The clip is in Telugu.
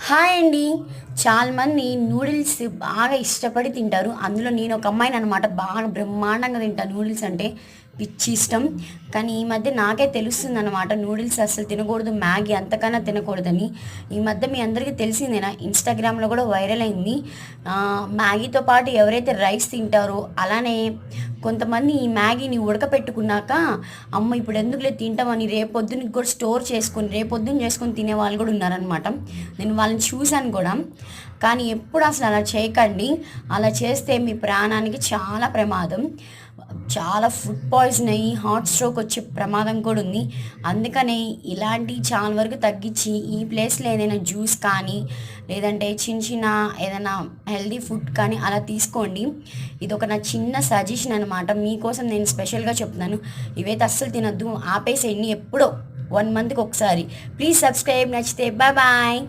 హాయ్ అండి. చాలామంది నూడిల్స్ బాగా ఇష్టపడి తింటారు. అందులో నేను ఒక అమ్మాయిని అనమాట. బాగా బ్రహ్మాండంగా తింటా. నూడిల్స్ అంటే పిచ్చి ఇష్టం. కానీ ఈ మధ్య నాకే తెలుస్తుందనమాట నూడిల్స్ అస్సలు తినకూడదు, మ్యాగీ అంతకన్నా తినకూడదని. ఈ మధ్య మీ అందరికీ తెలిసిందేనా, ఇన్స్టాగ్రామ్లో కూడా వైరల్ అయింది. మ్యాగీతో పాటు ఎవరైతే రైస్ తింటారో అలానే కొంతమంది ఈ మ్యాగీని ఉడకపెట్టుకున్నాక అమ్మ ఇప్పుడు ఎందుకులే తింటామని రేపొద్దునకి కూడా స్టోర్ చేసుకొని రేపొద్దున చేసుకొని తినే వాళ్ళు కూడా ఉన్నారనమాట. నేను వాళ్ళని చూశాను కూడా. కానీ ఎప్పుడు అసలు అలా చేయకండి. అలా చేస్తే మీ ప్రాణానికి చాలా ప్రమాదం. చాలా ఫుడ్ పాయిజన్ అయ్యి హార్ట్ స్ట్రోక్ వచ్చే ప్రమాదం కూడా ఉంది. అందుకనే ఇలాంటి చాలా వరకు తగ్గించి ఈ ప్లేస్లో ఏదైనా జ్యూస్ కానీ లేదంటే చిన్న చిన్న ఏదైనా హెల్దీ ఫుడ్ కానీ అలా తీసుకోండి. ఇది ఒక నా చిన్న సజెషన్ అనమాట. మీకోసం నేను స్పెషల్గా చెప్తున్నాను. ఇవైతే అస్సలు తినొద్దు, ఆపేసేయండి. ఎప్పుడో 1 మంత్కి ఒకసారి. Please subscribe. నచ్చితే బాయ్ బాయ్.